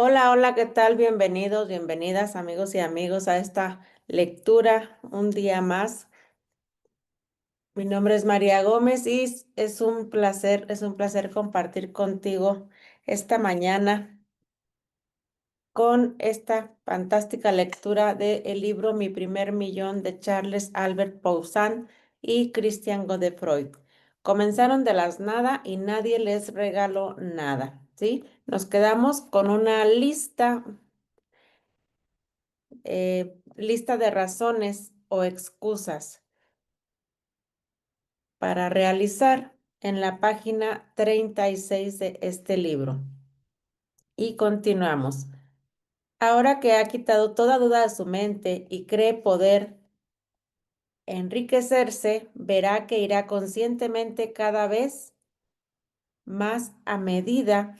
Hola, hola, ¿qué tal? Bienvenidos, bienvenidas, amigos y amigos, a esta lectura un día más. Mi nombre es María Gómez y es un placer compartir contigo esta mañana con esta fantástica lectura del libro Mi primer millón de Charles Albert Poussin y Christian Godefroy. Comenzaron de las nada y nadie les regaló nada, ¿sí? Nos quedamos con una lista de razones o excusas para realizar en la página 36 de este libro. Y continuamos. Ahora que ha quitado toda duda de su mente y cree poder enriquecerse, verá que irá conscientemente cada vez más a medida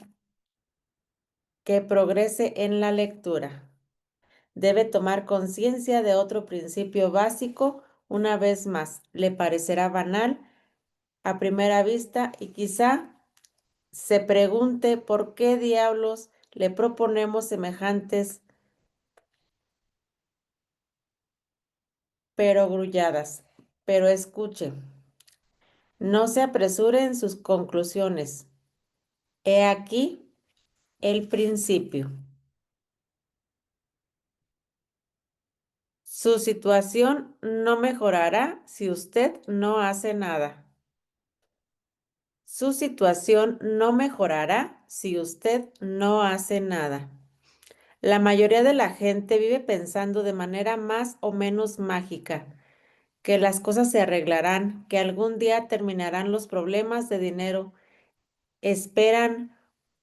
que progrese en la lectura. Debe tomar conciencia de otro principio básico una vez más. Le parecerá banal a primera vista y quizá se pregunte por qué diablos le proponemos semejantes perogrulladas. Pero escuche, no se apresure en sus conclusiones. He aquí el principio. Su situación no mejorará si usted no hace nada. Su situación no mejorará si usted no hace nada. La mayoría de la gente vive pensando de manera más o menos mágica que las cosas se arreglarán, que algún día terminarán los problemas de dinero. Esperan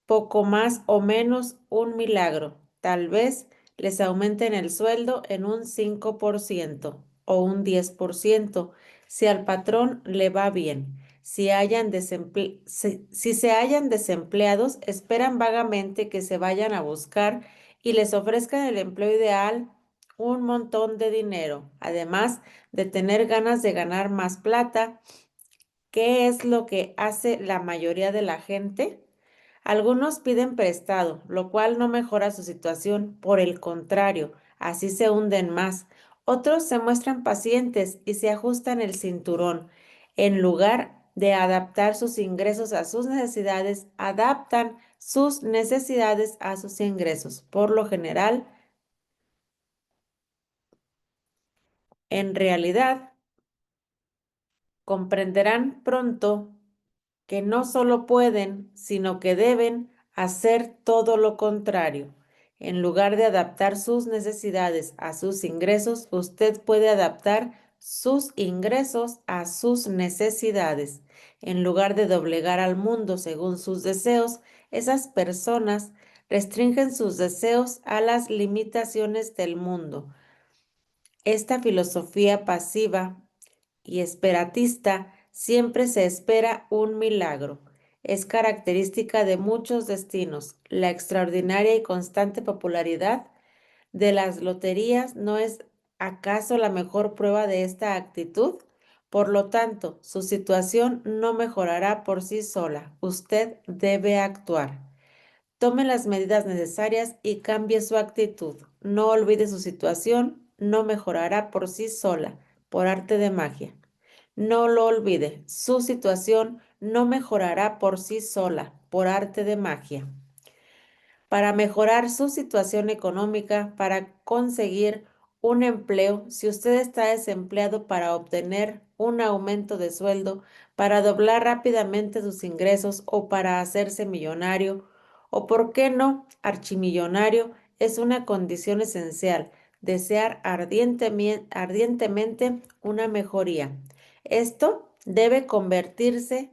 poco más o menos un milagro. Tal vez les aumenten el sueldo en un 5% o un 10% si al patrón le va bien. Si se hallan desempleados, esperan vagamente que se vayan a buscar y les ofrezcan el empleo ideal, un montón de dinero, además de tener ganas de ganar más plata. ¿Qué es lo que hace la mayoría de la gente? Algunos piden prestado, lo cual no mejora su situación, por el contrario, así se hunden más. Otros se muestran pacientes y se ajustan el cinturón. En lugar de adaptar sus ingresos a sus necesidades, adaptan sus necesidades a sus ingresos. Por lo general, en realidad, comprenderán pronto que no solo pueden, sino que deben hacer todo lo contrario. En lugar de adaptar sus necesidades a sus ingresos, usted puede adaptar sus ingresos a sus necesidades. En lugar de doblegar al mundo según sus deseos, esas personas restringen sus deseos a las limitaciones del mundo. Esta filosofía pasiva y esperatista siempre se espera un milagro. Es característica de muchos destinos. La extraordinaria y constante popularidad de las loterías no es acaso la mejor prueba de esta actitud. Por lo tanto, su situación no mejorará por sí sola. Usted debe actuar. Tome las medidas necesarias y cambie su actitud. No olvide su situación, no mejorará por sí sola, por arte de magia. No lo olvide, su situación no mejorará por sí sola, por arte de magia. Para mejorar su situación económica, para conseguir un empleo, si usted está desempleado, para obtener un aumento de sueldo, para doblar rápidamente sus ingresos o para hacerse millonario, o por qué no, archimillonario, es una condición esencial, desear ardientemente una mejoría. Esto debe convertirse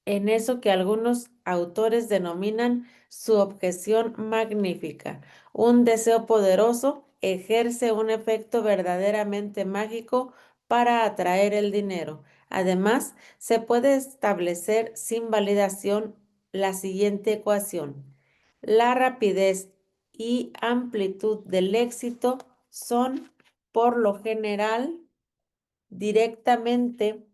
en eso que algunos autores denominan su objeción magnífica. Un deseo poderoso ejerce un efecto verdaderamente mágico para atraer el dinero. Además, se puede establecer sin validación la siguiente ecuación. La rapidez y amplitud del éxito son, por lo general, directamente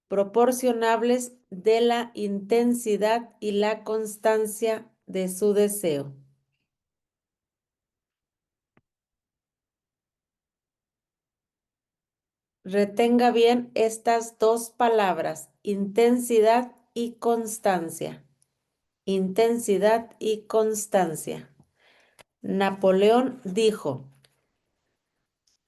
proporcionables de la intensidad y la constancia de su deseo. Retenga bien estas dos palabras, intensidad y constancia. Intensidad y constancia. Napoleón dijo,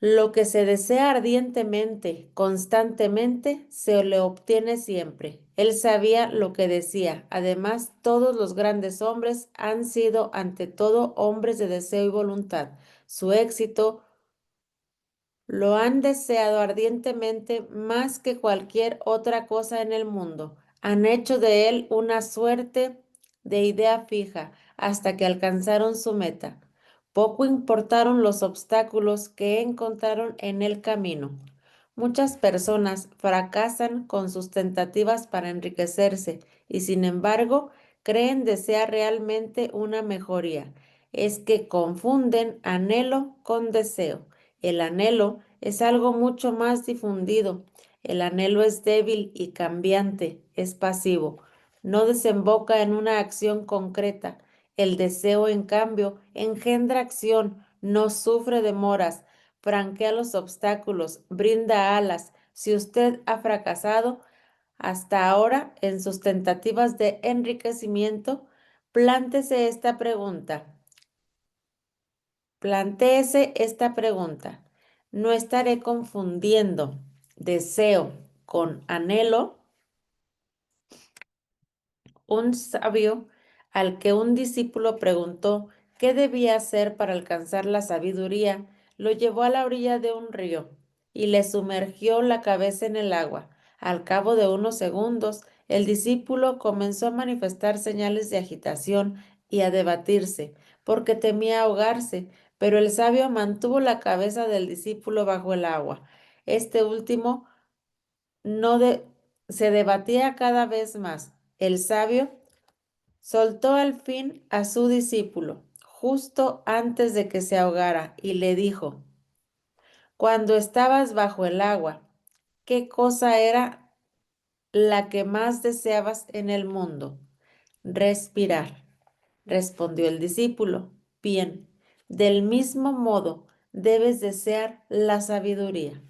lo que se desea ardientemente, constantemente, se le obtiene siempre. Él sabía lo que decía. Además, todos los grandes hombres han sido ante todo hombres de deseo y voluntad. Su éxito lo han deseado ardientemente más que cualquier otra cosa en el mundo. Han hecho de él una suerte de idea fija hasta que alcanzaron su meta. Poco importaron los obstáculos que encontraron en el camino. Muchas personas fracasan con sus tentativas para enriquecerse y sin embargo creen desear realmente una mejoría. Es que confunden anhelo con deseo. El anhelo es algo mucho más difundido. El anhelo es débil y cambiante, es pasivo, no desemboca en una acción concreta. El deseo, en cambio, engendra acción, no sufre demoras, franquea los obstáculos, brinda alas. Si usted ha fracasado hasta ahora en sus tentativas de enriquecimiento, plántese esta pregunta. Plantéese esta pregunta. ¿No estaré confundiendo deseo con anhelo? Un sabio al que un discípulo preguntó qué debía hacer para alcanzar la sabiduría, lo llevó a la orilla de un río y le sumergió la cabeza en el agua. Al cabo de unos segundos, el discípulo comenzó a manifestar señales de agitación y a debatirse, porque temía ahogarse, pero el sabio mantuvo la cabeza del discípulo bajo el agua. Este último no de- se debatía cada vez más. El sabio soltó al fin a su discípulo justo antes de que se ahogara y le dijo, cuando estabas bajo el agua, ¿qué cosa era la que más deseabas en el mundo? Respirar, respondió el discípulo. Bien, del mismo modo debes desear la sabiduría.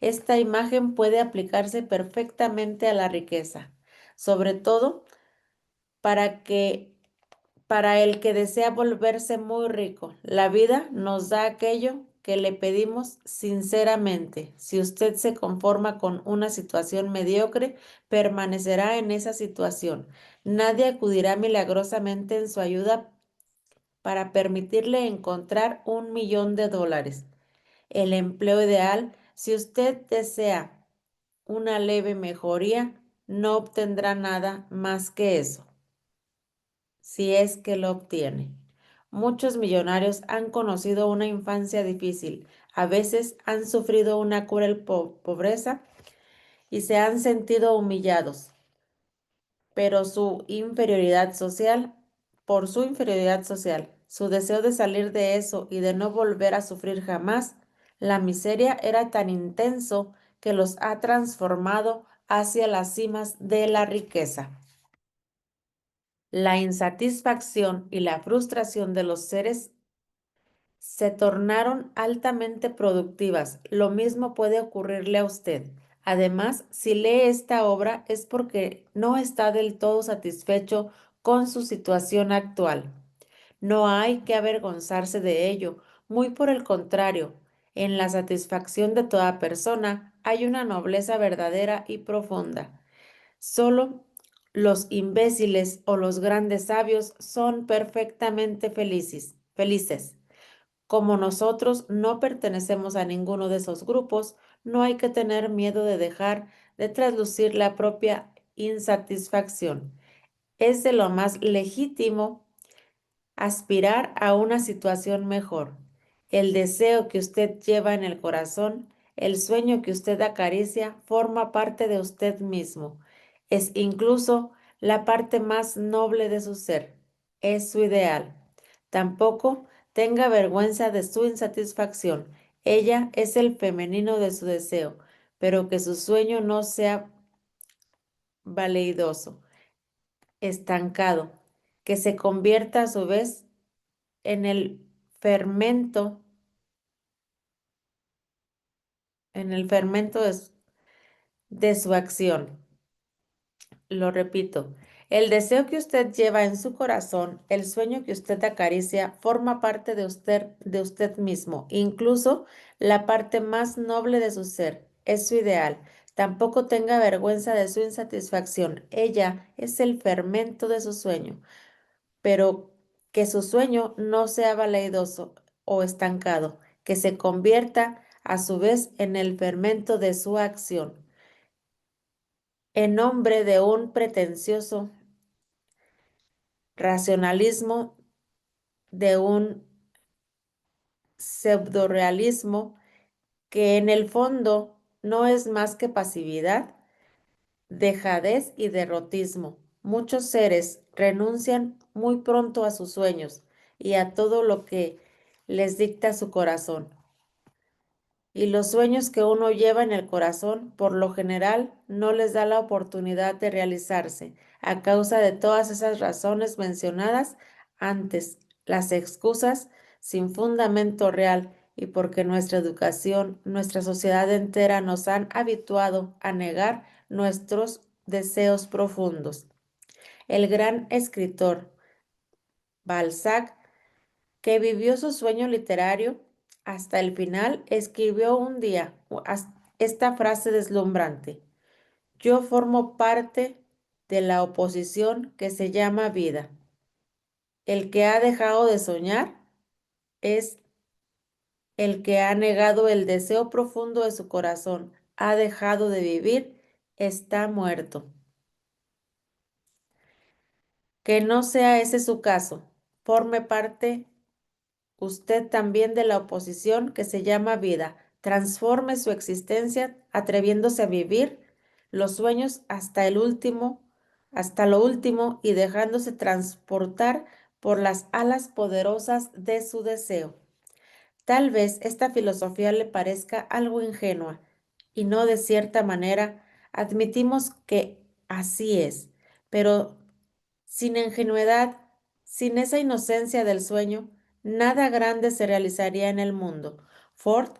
Esta imagen puede aplicarse perfectamente a la riqueza, sobre todo para que para el que desea volverse muy rico. La vida nos da aquello que le pedimos sinceramente. Si usted se conforma con una situación mediocre, permanecerá en esa situación. Nadie acudirá milagrosamente en su ayuda para permitirle encontrar $1.000.000. El empleo ideal, si usted desea una leve mejoría, no obtendrá nada más que eso, si es que lo obtiene. Muchos millonarios han conocido una infancia difícil, a veces han sufrido una cruel pobreza y se han sentido humillados, pero por su inferioridad social, su deseo de salir de eso y de no volver a sufrir jamás, la miseria era tan intenso que los ha transformado hacia las cimas de la riqueza. La insatisfacción y la frustración de los seres se tornaron altamente productivas. Lo mismo puede ocurrirle a usted. Además, si lee esta obra es porque no está del todo satisfecho con su situación actual. No hay que avergonzarse de ello, muy por el contrario. En la satisfacción de toda persona hay una nobleza verdadera y profunda. Solo los imbéciles o los grandes sabios son perfectamente felices. Como nosotros no pertenecemos a ninguno de esos grupos, no hay que tener miedo de dejar de traslucir la propia insatisfacción. Es de lo más legítimo aspirar a una situación mejor. El deseo que usted lleva en el corazón, el sueño que usted acaricia, forma parte de usted mismo. Es incluso la parte más noble de su ser. Es su ideal. Tampoco tenga vergüenza de su insatisfacción. Ella es el femenino de su deseo, pero que su sueño no sea valeidoso, estancado, que se convierta a su vez en en el fermento de su acción. Lo repito, el deseo que usted lleva en su corazón, el sueño que usted acaricia, forma parte de usted mismo, incluso la parte más noble de su ser, es su ideal. Tampoco tenga vergüenza de su insatisfacción. Ella es el fermento de su sueño, pero que su sueño no sea valeidoso o estancado, que se convierta a su vez en el fermento de su acción. En nombre de un pretencioso racionalismo, de un pseudorealismo que en el fondo no es más que pasividad, dejadez y derrotismo. Muchos seres renuncian muy pronto a sus sueños y a todo lo que les dicta su corazón. Y los sueños que uno lleva en el corazón, por lo general, no les da la oportunidad de realizarse, a causa de todas esas razones mencionadas antes, las excusas sin fundamento real y porque nuestra educación, nuestra sociedad entera nos han habituado a negar nuestros deseos profundos. El gran escritor Balzac, que vivió su sueño literario hasta el final, escribió un día esta frase deslumbrante: yo formo parte de la oposición que se llama vida. El que ha dejado de soñar es el que ha negado el deseo profundo de su corazón, ha dejado de vivir, está muerto. Que no sea ese su caso. Forme parte usted también de la oposición que se llama vida. Transforme su existencia atreviéndose a vivir los sueños hasta lo último y dejándose transportar por las alas poderosas de su deseo. Tal vez esta filosofía le parezca algo ingenua y no de cierta manera admitimos que así es, pero sin ingenuidad, sin esa inocencia del sueño, nada grande se realizaría en el mundo. Ford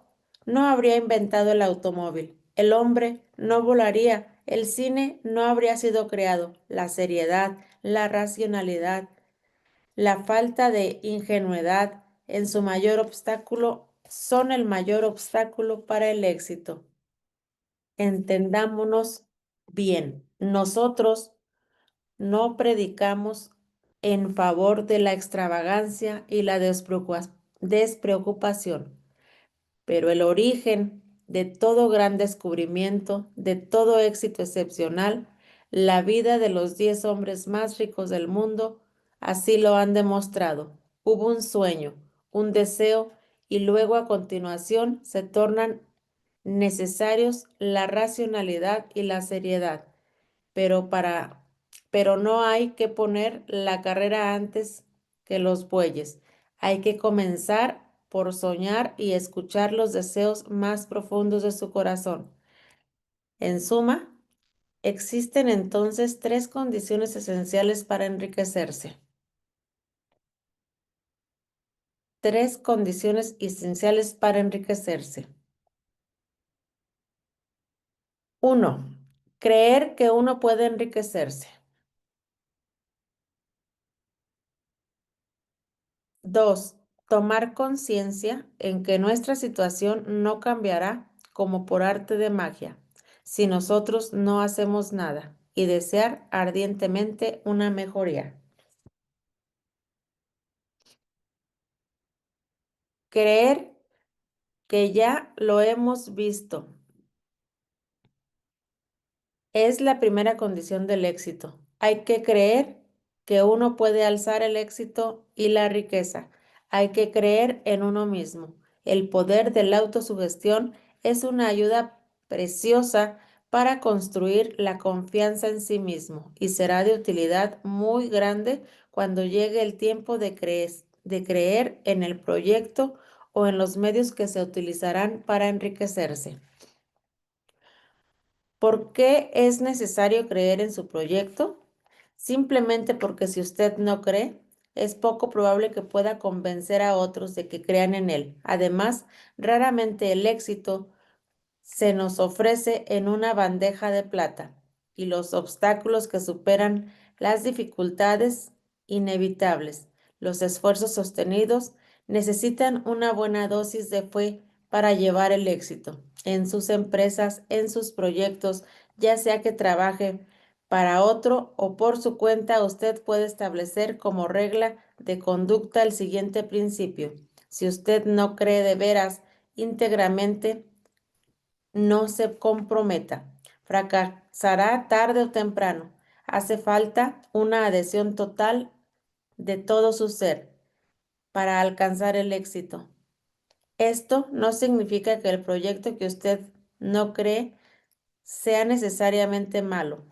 no habría inventado el automóvil, el hombre no volaría, el cine no habría sido creado, la seriedad, la racionalidad, la falta de ingenuidad en su mayor obstáculo son el mayor obstáculo para el éxito. Entendámonos bien, nosotros no predicamos en favor de la extravagancia y la despreocupación, pero el origen de todo gran descubrimiento, de todo éxito excepcional, la vida de los 10 hombres más ricos del mundo, así lo han demostrado. Hubo un sueño, un deseo, y luego a continuación se tornan necesarios la racionalidad y la seriedad, pero pero no hay que poner la carrera antes que los bueyes. Hay que comenzar por soñar y escuchar los deseos más profundos de su corazón. En suma, existen entonces tres condiciones esenciales para enriquecerse. Tres condiciones esenciales para enriquecerse. 1. Creer que uno puede enriquecerse. 2. Tomar conciencia en que nuestra situación no cambiará como por arte de magia si nosotros no hacemos nada y desear ardientemente una mejoría. Creer que ya lo hemos visto es la primera condición del éxito. Hay que creer que uno puede alzar el éxito y la riqueza. Hay que creer en uno mismo. El poder de la autosugestión es una ayuda preciosa para construir la confianza en sí mismo y será de utilidad muy grande cuando llegue el tiempo de creer en el proyecto o en los medios que se utilizarán para enriquecerse. ¿Por qué es necesario creer en su proyecto? simplemente porque si usted no cree, es poco probable que pueda convencer a otros de que crean en él. Además, raramente el éxito se nos ofrece en una bandeja de plata y los obstáculos que superan las dificultades inevitables, los esfuerzos sostenidos, necesitan una buena dosis de fe para llevar el éxito en sus empresas, en sus proyectos, ya sea que trabaje para otro o por su cuenta, usted puede establecer como regla de conducta el siguiente principio. Si usted no cree de veras íntegramente, no se comprometa. Fracasará tarde o temprano. Hace falta una adhesión total de todo su ser para alcanzar el éxito. Esto no significa que el proyecto que usted no cree sea necesariamente malo,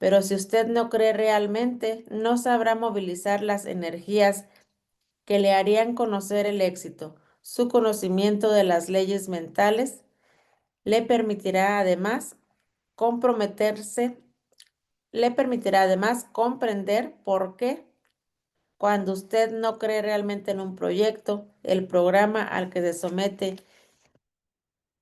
pero si usted no cree realmente, no sabrá movilizar las energías que le harían conocer el éxito. Su conocimiento de las leyes mentales le permitirá además comprometerse, le permitirá además comprender por qué cuando usted no cree realmente en un proyecto, el programa al que se somete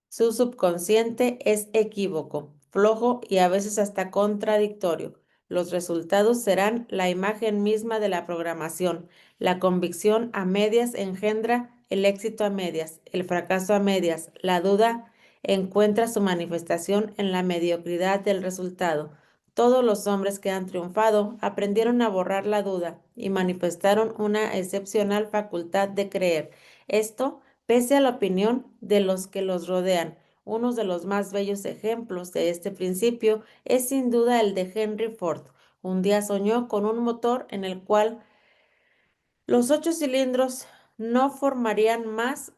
su subconsciente es equívoco, flojo y a veces hasta contradictorio. Los resultados serán la imagen misma de la programación. La convicción a medias engendra el éxito a medias, el fracaso a medias. La duda encuentra su manifestación en la mediocridad del resultado. Todos los hombres que han triunfado aprendieron a borrar la duda y manifestaron una excepcional facultad de creer. Esto pese a la opinión de los que los rodean. Uno de los más bellos ejemplos de este principio es sin duda el de Henry Ford. Un día soñó con un motor en el cual los 8 cilindros no formarían más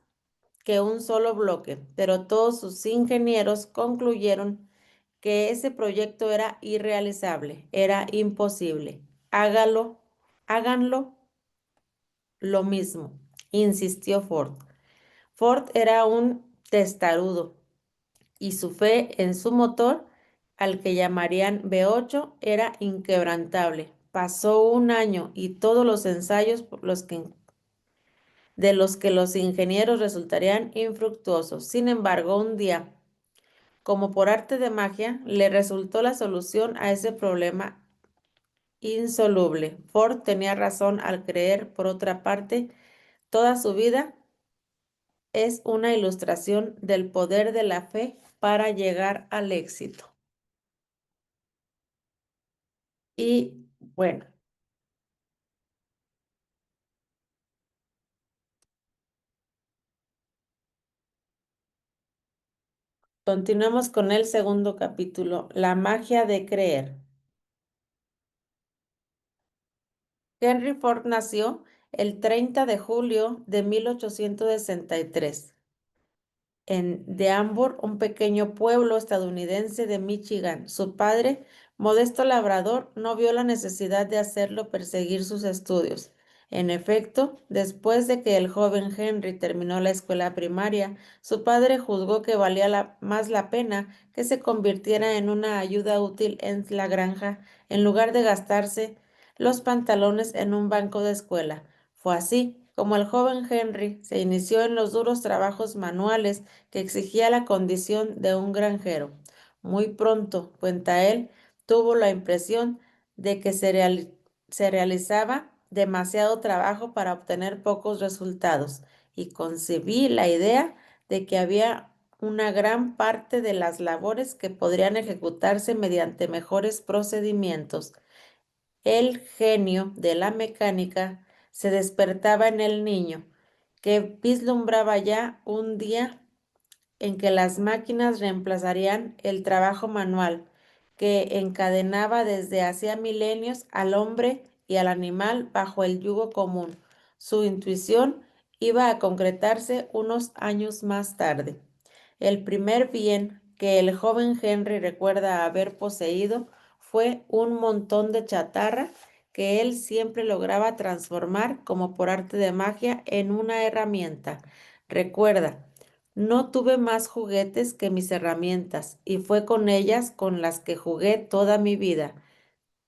que un solo bloque, pero todos sus ingenieros concluyeron que ese proyecto era irrealizable, era imposible. Hágalo, háganlo lo mismo, insistió Ford. Ford era un testarudo y su fe en su motor, al que llamarían V8, era inquebrantable. Pasó un año y todos los ensayos de los que los ingenieros resultarían infructuosos. Sin embargo, un día, como por arte de magia, le resultó la solución a ese problema insoluble. Ford tenía razón al creer, por otra parte, toda su vida es una ilustración del poder de la fe para llegar al éxito. Y bueno, continuamos con el segundo capítulo, la magia de creer. Henry Ford nació el 30 de julio de 1863 en Dearborn, un pequeño pueblo estadounidense de Michigan. Su padre, modesto labrador, no vio la necesidad de hacerlo perseguir sus estudios. En efecto, después de que el joven Henry terminó la escuela primaria, su padre juzgó que valía más la pena que se convirtiera en una ayuda útil en la granja, en lugar de gastarse los pantalones en un banco de escuela. Fue así como el joven Henry se inició en los duros trabajos manuales que exigía la condición de un granjero. Muy pronto, cuenta él, tuvo la impresión de que se realizaba demasiado trabajo para obtener pocos resultados y concebí la idea de que había una gran parte de las labores que podrían ejecutarse mediante mejores procedimientos. El genio de la mecánica se despertaba en el niño, que vislumbraba ya un día en que las máquinas reemplazarían el trabajo manual que encadenaba desde hacía milenios al hombre y al animal bajo el yugo común. Su intuición iba a concretarse unos años más tarde. El primer bien que el joven Henry recuerda haber poseído fue un montón de chatarra que él siempre lograba transformar como por arte de magia en una herramienta. Recuerda, no tuve más juguetes que mis herramientas y fue con ellas con las que jugué toda mi vida.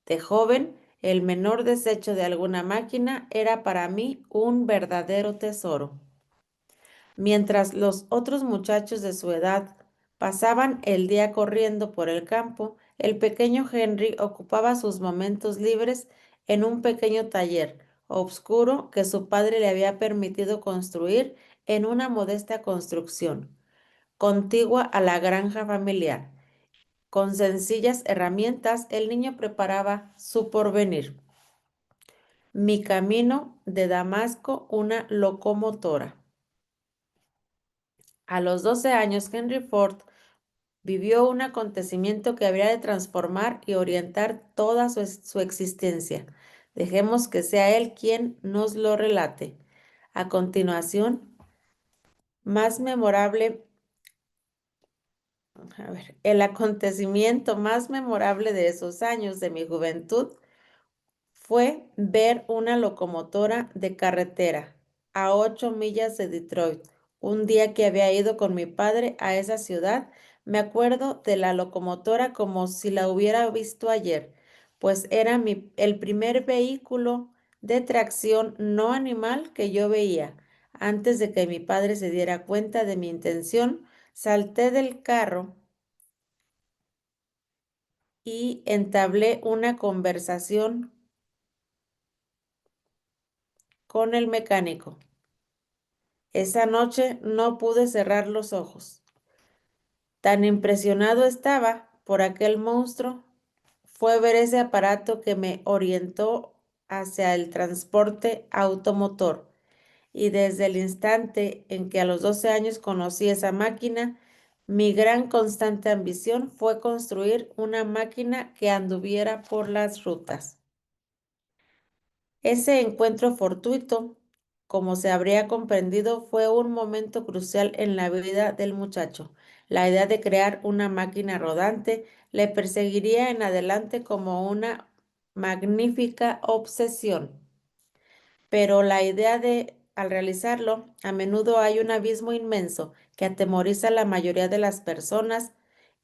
De joven El menor desecho de alguna máquina era para mí un verdadero tesoro. Mientras los otros muchachos de su edad pasaban el día corriendo por el campo, el pequeño Henry ocupaba sus momentos libres en un pequeño taller obscuro que su padre le había permitido construir en una modesta construcción, contigua a la granja familiar. Con sencillas herramientas, el niño preparaba su porvenir. Mi camino de Damasco, una locomotora. A los 12 años, Henry Ford vivió un acontecimiento que habría de transformar y orientar toda su existencia. Dejemos que sea él quien nos lo relate. A continuación, más memorable, el acontecimiento más memorable de esos años de mi juventud fue ver una locomotora de carretera a 8 millas de Detroit. Un día que había ido con mi padre a esa ciudad, me acuerdo de la locomotora como si la hubiera visto ayer, pues era el primer vehículo de tracción no animal que yo veía. Antes de que mi padre se diera cuenta de mi intención, salté del carro y entablé una conversación con el mecánico. Esa noche no pude cerrar los ojos. Tan impresionado estaba por aquel monstruo, fue ver ese aparato que me orientó hacia el transporte automotor. Y desde el instante en que a los 12 años conocí esa máquina, mi gran constante ambición fue construir una máquina que anduviera por las rutas. Ese encuentro fortuito, como se habría comprendido, fue un momento crucial en la vida del muchacho. La idea de crear una máquina rodante le perseguiría en adelante como una magnífica obsesión. Pero la idea de, al realizarlo, a menudo hay un abismo inmenso que atemoriza a la mayoría de las personas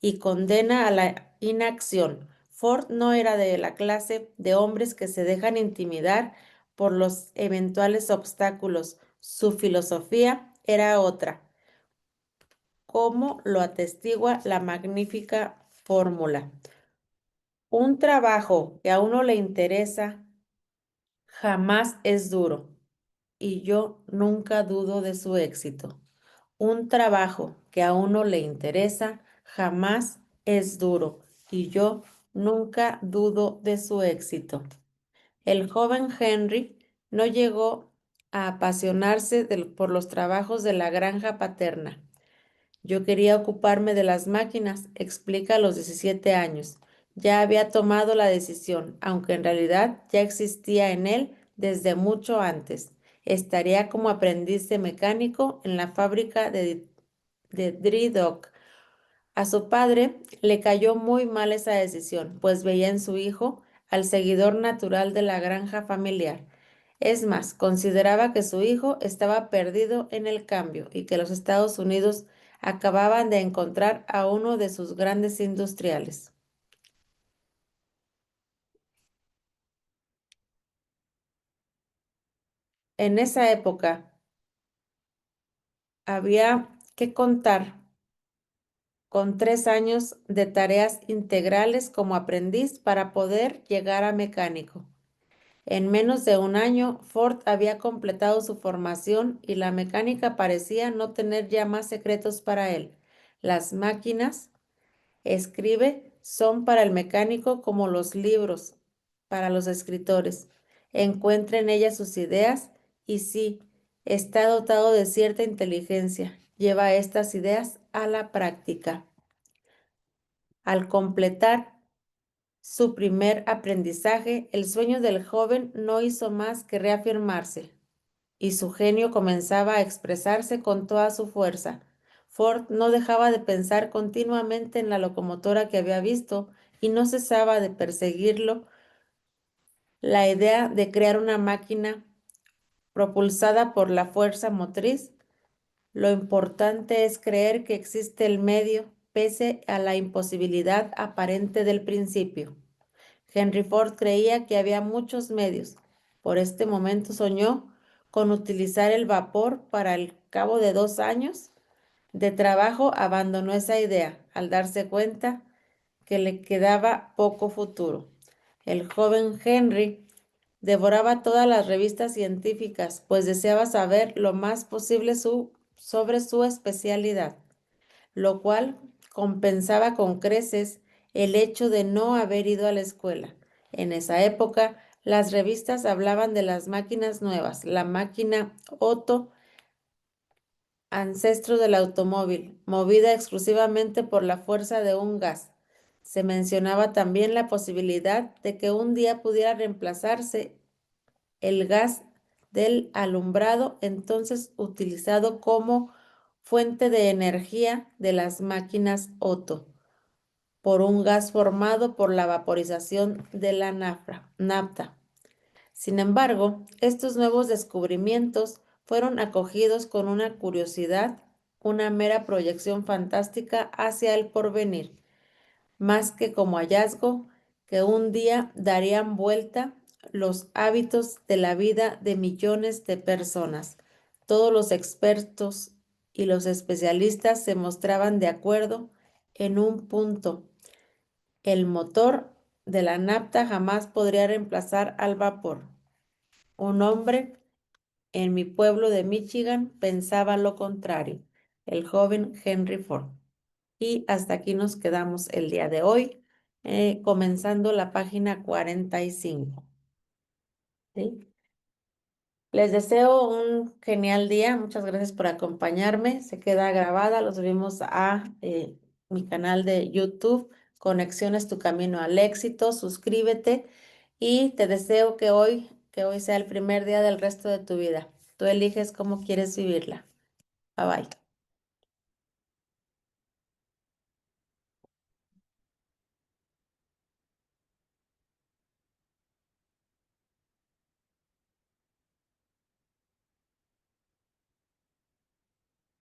y condena a la inacción. Ford no era de la clase de hombres que se dejan intimidar por los eventuales obstáculos. Su filosofía era otra, como lo atestigua la magnífica fórmula. Un trabajo que a uno le interesa jamás es duro y yo nunca dudo de su éxito. Un trabajo que a uno le interesa jamás es duro y yo nunca dudo de su éxito. El joven Henry no llegó a apasionarse por los trabajos de la granja paterna. Yo quería ocuparme de las máquinas, explica a los 17 años. Ya había tomado la decisión, aunque en realidad ya existía en él desde mucho antes. Estaría como aprendiz de mecánico en la fábrica de Dridok. A su padre le cayó muy mal esa decisión, pues veía en su hijo al seguidor natural de la granja familiar. Es más, consideraba que su hijo estaba perdido en el cambio y que los Estados Unidos acababan de encontrar a uno de sus grandes industriales. En esa época había que contar con 3 años de tareas integrales como aprendiz para poder llegar a mecánico. En menos de un año, Ford había completado su formación y la mecánica parecía no tener ya más secretos para él. Las máquinas, escribe, son para el mecánico como los libros para los escritores. Encuentra en ellas sus ideas y sí, está dotado de cierta inteligencia. Lleva estas ideas a la práctica. Al completar su primer aprendizaje, el sueño del joven no hizo más que reafirmarse y su genio comenzaba a expresarse con toda su fuerza. Ford no dejaba de pensar continuamente en la locomotora que había visto y no cesaba de perseguirlo la idea de crear una máquina propulsada por la fuerza motriz. Lo importante es creer que existe el medio, pese a la imposibilidad aparente del principio. Henry Ford creía que había muchos medios. Por este momento soñó con utilizar el vapor. Para el cabo de 2 años de trabajo abandonó esa idea al darse cuenta que le quedaba poco futuro. El joven Henry devoraba todas las revistas científicas, pues deseaba saber lo más posible sobre su especialidad, lo cual compensaba con creces el hecho de no haber ido a la escuela. En esa época, las revistas hablaban de las máquinas nuevas, la máquina Otto, ancestro del automóvil, movida exclusivamente por la fuerza de un gas. Se mencionaba también la posibilidad de que un día pudiera reemplazarse el gas del alumbrado, entonces utilizado como fuente de energía de las máquinas Otto, por un gas formado por la vaporización de la nafta. Sin embargo, estos nuevos descubrimientos fueron acogidos con una curiosidad, una mera proyección fantástica hacia el porvenir, más que como hallazgo que un día darían vuelta los hábitos de la vida de millones de personas. Todos los expertos y los especialistas se mostraban de acuerdo en un punto: el motor de la nafta jamás podría reemplazar al vapor. Un hombre en mi pueblo de Michigan pensaba lo contrario, el joven Henry Ford. Y hasta aquí nos quedamos el día de hoy, comenzando la página 45. ¿Sí? Les deseo un genial día. Muchas gracias por acompañarme. Se queda grabada. Los subimos a mi canal de YouTube, Conexiones Tu Camino al Éxito. Suscríbete y te deseo que hoy sea el primer día del resto de tu vida. Tú eliges cómo quieres vivirla. Bye bye.